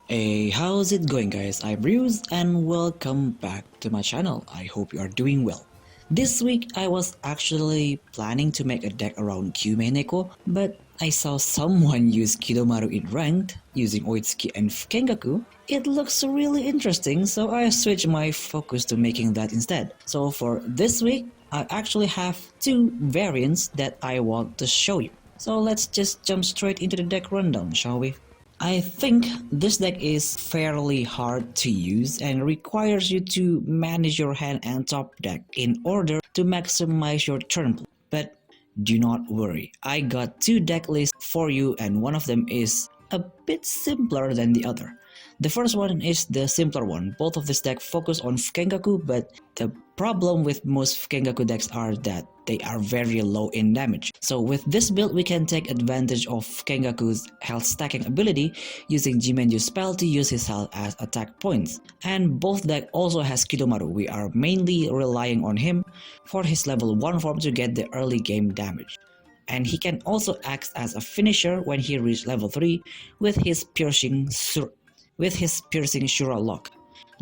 Hey, how's it going guys? I'm Bruce and welcome back to my channel. I hope you are doing well. This week I was actually planning to make a deck around Kyume Neko, but I saw someone use Kidomaru in ranked using Oitsuki and Fukengaku. It looks really interesting, so I switched my focus to making that instead. So for this week, I actually have two variants that I want to show you. So let's just jump straight into the deck rundown, shall we? I think this deck is fairly hard to use and requires you to manage your hand and top deck in order to maximize your turn play. But do not worry, I got two deck lists for you and one of them is a bit simpler than the other. The first one is the simpler one. Both of this deck focus on Fukengaku, but the problem with most Fukengaku decks are that they are very low in damage. So with this build, we can take advantage of Fukengaku's health stacking ability using Jimenju's spell to use his health as attack points. And both deck also has Kidomaru. We are mainly relying on him for his level 1 form to get the early game damage. And he can also act as a finisher when he reaches level 3 with his piercing Shura lock.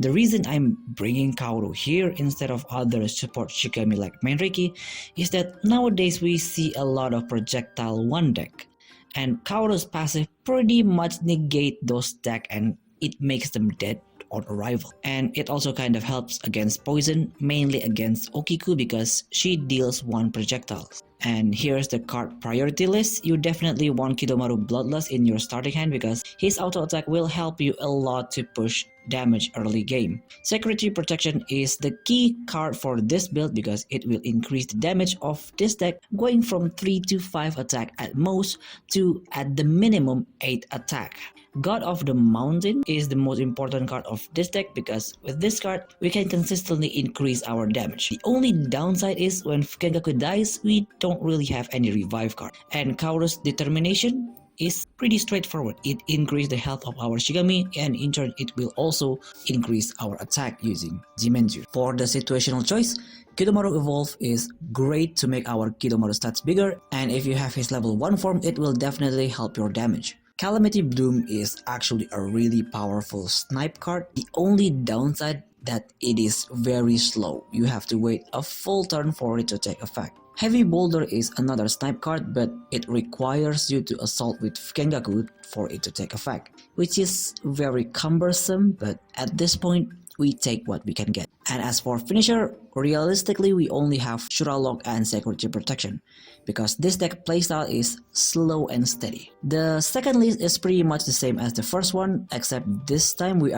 The reason I'm bringing Kaoru here instead of other support Shikami like Mainriki is that nowadays we see a lot of projectile 1 deck, and Kaoru's passive pretty much negate those deck and it makes them dead on arrival. And it also kind of helps against poison, mainly against Okiku because she deals 1 projectile. And here's the card priority list. You definitely want Kidomaru Bloodlust in your starting hand because his auto attack will help you a lot to push damage early game. Security Protection is the key card for this build because it will increase the damage of this deck going from 3 to 5 attack at most to at the minimum 8 attack. God of the Mountain is the most important card of this deck because with this card, we can consistently increase our damage. The only downside is when Fukengaku dies, we don't really have any revive card. And Kaoru's Determination is pretty straightforward. It increases the health of our Shigami and in turn it will also increase our attack using Jimenju. For the situational choice, Kidomaru Evolve is great to make our Kidomaru stats bigger, and if you have his level 1 form, it will definitely help your damage. Calamity Bloom is actually a really powerful snipe card. The only downside that it is very slow. You have to wait a full turn for it to take effect. Heavy Boulder is another snipe card, but it requires you to assault with Fukengaku for it to take effect, which is very cumbersome, but at this point, we take what we can get. And as for finisher, realistically we only have Shura Lock and Security Protection, because this deck playstyle is slow and steady. The second list is pretty much the same as the first one, except this time we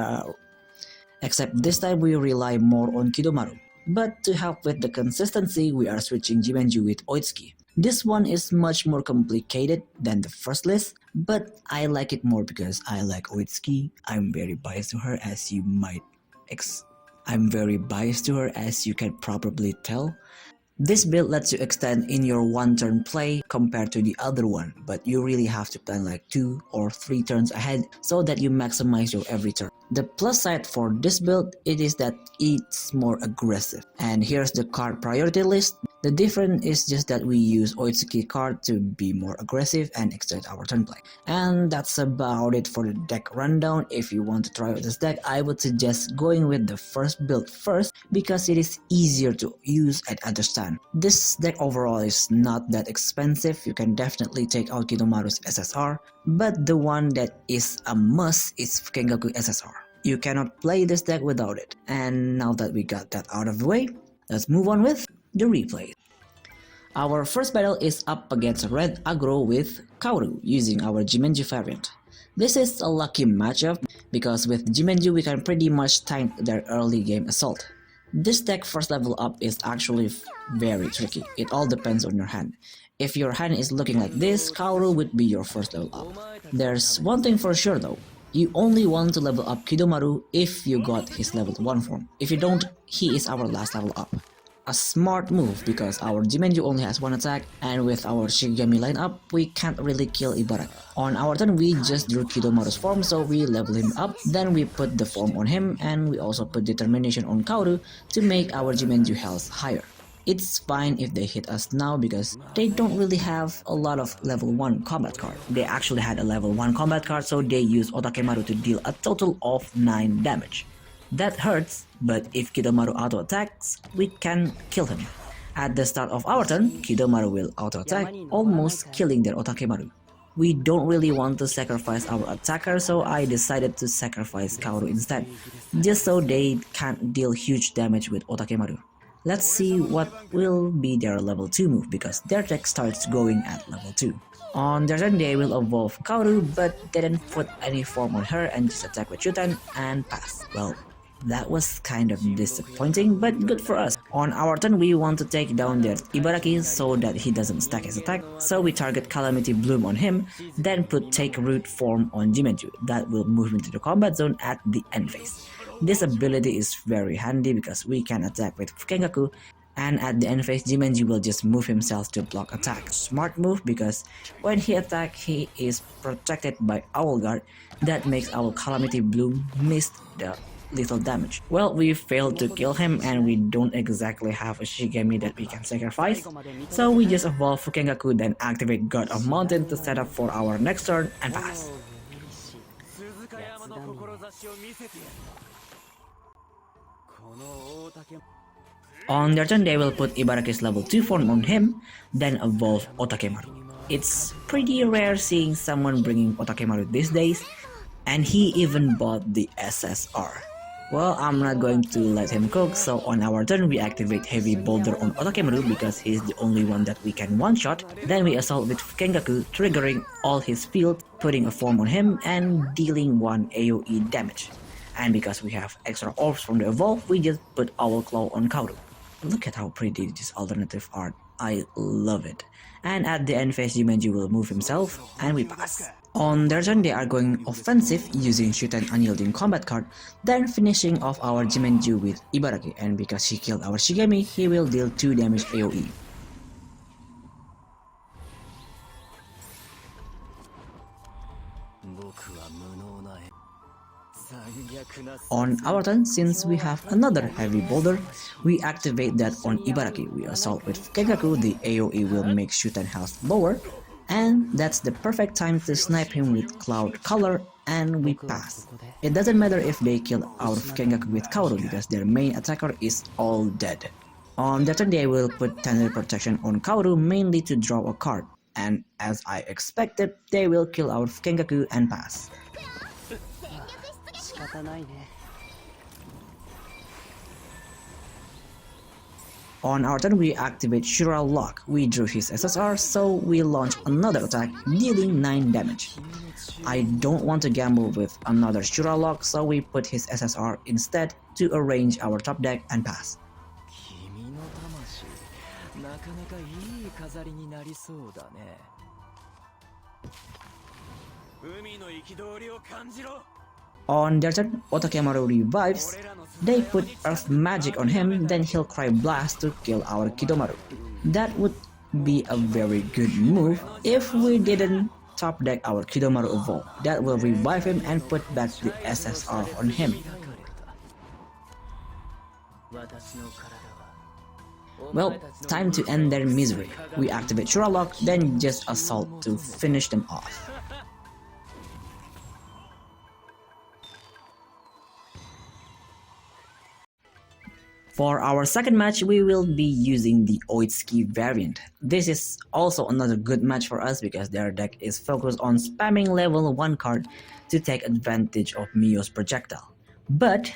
rely more on Kidomaru. But to help with the consistency, we are switching Jimenju with Oitsuki. This one is much more complicated than the first list, but I like it more because I like Oitsuki. I'm very biased to her as you can probably tell. This build lets you extend in your 1 turn play compared to the other one, but you really have to plan like 2 or 3 turns ahead so that you maximize your every turn. The plus side for this build is that it's more aggressive. And here's the card priority list. The difference is just that we use Oitsuki card to be more aggressive and extend our turn play. And that's about it for the deck rundown. If you want to try out this deck, I would suggest going with the first build first because it is easier to use and understand. This deck overall is not that expensive. You can definitely take out Kidomaru's SSR, but the one that is a must is Fukengaku SSR. You cannot play this deck without it. And now that we got that out of the way, let's move on with the replay. Our first battle is up against Red Aggro with Kaoru using our Jimenju variant. This is a lucky matchup because with Jimenju we can pretty much tank their early game assault. This deck first level up is actually very tricky. It all depends on your hand. If your hand is looking like this, Kaoru would be your first level up. There's one thing for sure though. You only want to level up Kidomaru if you got his level 1 form. If you don't, he is our last level up. A smart move because our Jimenju only has 1 attack and with our Shigami lineup, we can't really kill Ibaraka. On our turn, we just drew Kidomaru's form, so we level him up, then we put the form on him and we also put Determination on Kaoru to make our Jimenju health higher. It's fine if they hit us now because they don't really have a lot of level 1 combat card. They actually had a level 1 combat card, so they use Otakemaru to deal a total of 9 damage. That hurts, but if Kidomaru auto attacks, we can kill him. At the start of our turn, Kidomaru will auto attack, almost killing their Otakemaru. We don't really want to sacrifice our attacker, so I decided to sacrifice Kaoru instead, just so they can't deal huge damage with Otakemaru. Let's see what will be their level 2 move because their deck starts going at level 2. On their turn they will evolve Kaoru but didn't put any form on her and just attack with Shutan and pass. Well, that was kind of disappointing but good for us. On our turn we want to take down their Ibaraki so that he doesn't stack his attack, so we target Calamity Bloom on him, then put Take Root form on Jimenju. That will move into the combat zone at the end phase. This ability is very handy because we can attack with Fukengaku, and at the end phase Jimenji will just move himself to block attack. Smart move because when he attacks he is protected by Owl Guard. That makes our Calamity Bloom miss the little damage. Well, we failed to kill him and we don't exactly have a Shigemi that we can sacrifice, so we just evolve Fukengaku then activate God of Mountain to set up for our next turn and pass. On their turn they will put Ibaraki's level 2 form on him, then evolve Otakemaru. It's pretty rare seeing someone bringing Otakemaru these days, and he even bought the SSR. Well, I'm not going to let him cook, so on our turn we activate Heavy Boulder on Otakemaru because he's the only one that we can one-shot. Then we assault with Fukengaku, triggering all his field, putting a form on him and dealing 1 AoE damage. And because we have extra orbs from the evolve, we just put Owl Claw on Kaoru. Look at how pretty this alternative art, I love it. And at the end phase Jimenji will move himself and we pass. On their turn they are going offensive using Shutan Unyielding combat card, then finishing off our Jimenju with Ibaraki, and because he killed our Shigemi, he will deal 2 damage AoE. On our turn, since we have another Heavy Boulder, we activate that on Ibaraki. We assault with Fukengaku, the AoE will make Shutan health lower, and that's the perfect time to snipe him with Cloud Color, and we pass. It doesn't matter if they kill our Fukengaku with Kaoru because their main attacker is all dead. On their turn they will put Tender Protection on Kaoru mainly to draw a card, and as I expected, they will kill our Fukengaku and pass. On our turn we activate Shura Lock. We drew his SSR, so we launch another attack, dealing 9 damage. I don't want to gamble with another Shura Lock, so we put his SSR instead to arrange our top deck and pass. On their turn, Otakemaru revives. They put Earth Magic on him, then he'll cry Blast to kill our Kidomaru. That would be a very good move if we didn't top deck our Kidomaru evolve. That will revive him and put back the SSR on him. Well, time to end their misery. We activate Shura Lock, then just assault to finish them off. For our second match, we will be using the Oitsuki variant. This is also another good match for us because their deck is focused on spamming level 1 card to take advantage of Mio's Projectile. But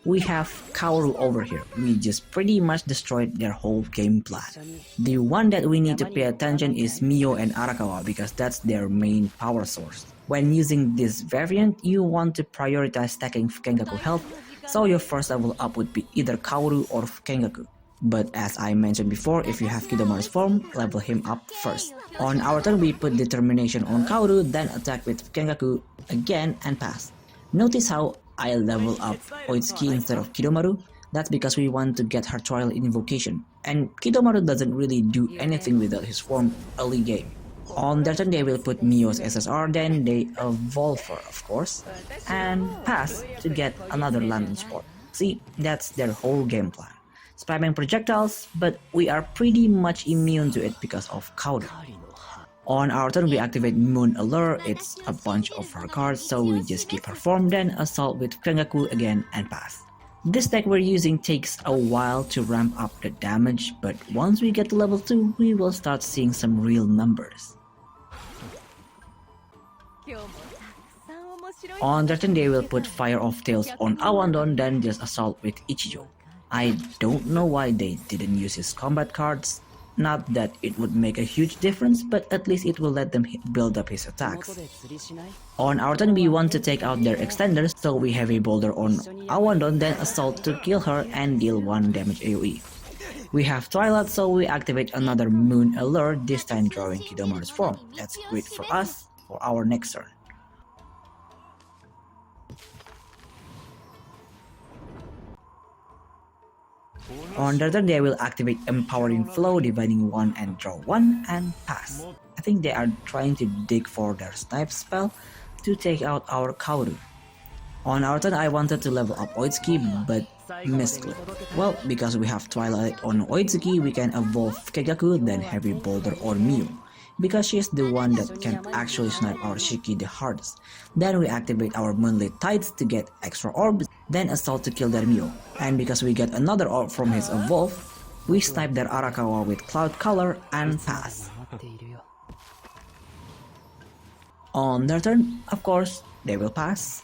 we have Kaoru over here. We just pretty much destroyed their whole game plan. The one that we need to pay attention is Mio and Arakawa because that's their main power source. When using this variant, you want to prioritize stacking Fukengaku health, so your first level up would be either Kaoru or Fukengaku. But as I mentioned before, if you have Kidomaru's form, level him up first. On our turn, we put Determination on Kaoru, then attack with Fukengaku again and pass. Notice how I level up Oitsuki instead of Kidomaru? That's because we want to get her Trial Invocation, and Kidomaru doesn't really do anything without his form early game. On their turn they will put Mio's SSR, then they evolve her of course, and pass to get another landing spot. See, that's their whole game plan. spamming projectiles, but we are pretty much immune to it because of Kaoru. On our turn, we activate Moon Allure. It's a bunch of her cards, so we just keep her form, then assault with Fukengaku again and pass. This deck we're using takes a while to ramp up the damage, but once we get to level 2, we will start seeing some real numbers. On their turn, they will put Fire of Tails on Awandon, then just assault with Ichijo. I don't know why they didn't use his combat cards. Not that it would make a huge difference, but at least it will let them build up his attacks. On our turn, we want to take out their extenders, so we Heavy Boulder on Awandon, then assault to kill her and deal 1 damage AoE. We have Twilight, so we activate another Moon Allure, this time drawing Kidomaru's form. That's great for us for our next turn. On their turn, they will activate Empowering Flow, dividing 1 and draw 1 and pass. I think they are trying to dig for their snipe spell to take out our Kaoru. On our turn, I wanted to level up Oitsuki, but misclicked. Well, because we have Twilight on Oitsuki, we can evolve Fukengaku, then Heavy Boulder on Mio, because she is the one that can actually snipe our Shiki the hardest. Then we activate our Moonlit Tides to get extra orbs, then assault to kill their Mio. And because we get another orb from his evolve, we snipe their Arakawa with Cloud Color and pass. On their turn, of course, they will pass.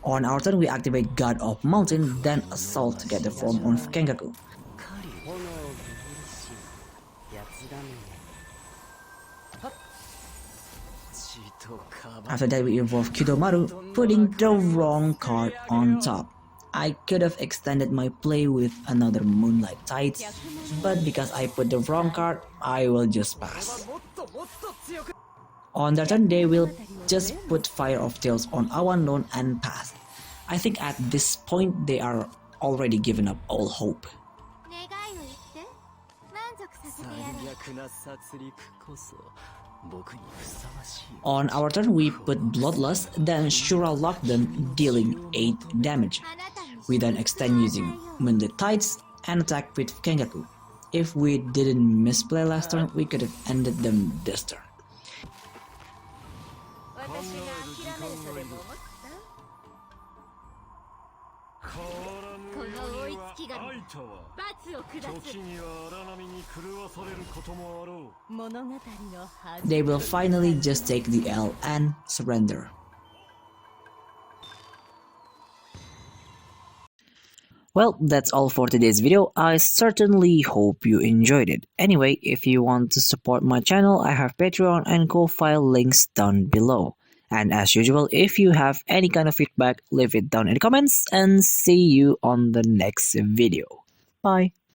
On our turn, we activate God of Mountain, then assault to get the form on Fukengaku. After that, we evolve Kidomaru, putting the wrong card on top. I could have extended my play with another Moonlight Tides, but because I put the wrong card, I will just pass. On their turn, they will just put Fire of Tails on Awandon and pass. I think at this point, they are already given up all hope. On our turn, we put Bloodlust, then Shura lock them, dealing 8 damage. We then extend using Moonlit Tides and attack with Fukengaku. If we didn't misplay last turn, we could have ended them this turn. They will finally just take the L and surrender. Well, that's all for today's video. I certainly hope you enjoyed it. Anyway, if you want to support my channel, I have Patreon and Ko-Fi links down below. And as usual, if you have any kind of feedback, leave it down in the comments and see you on the next video. Bye.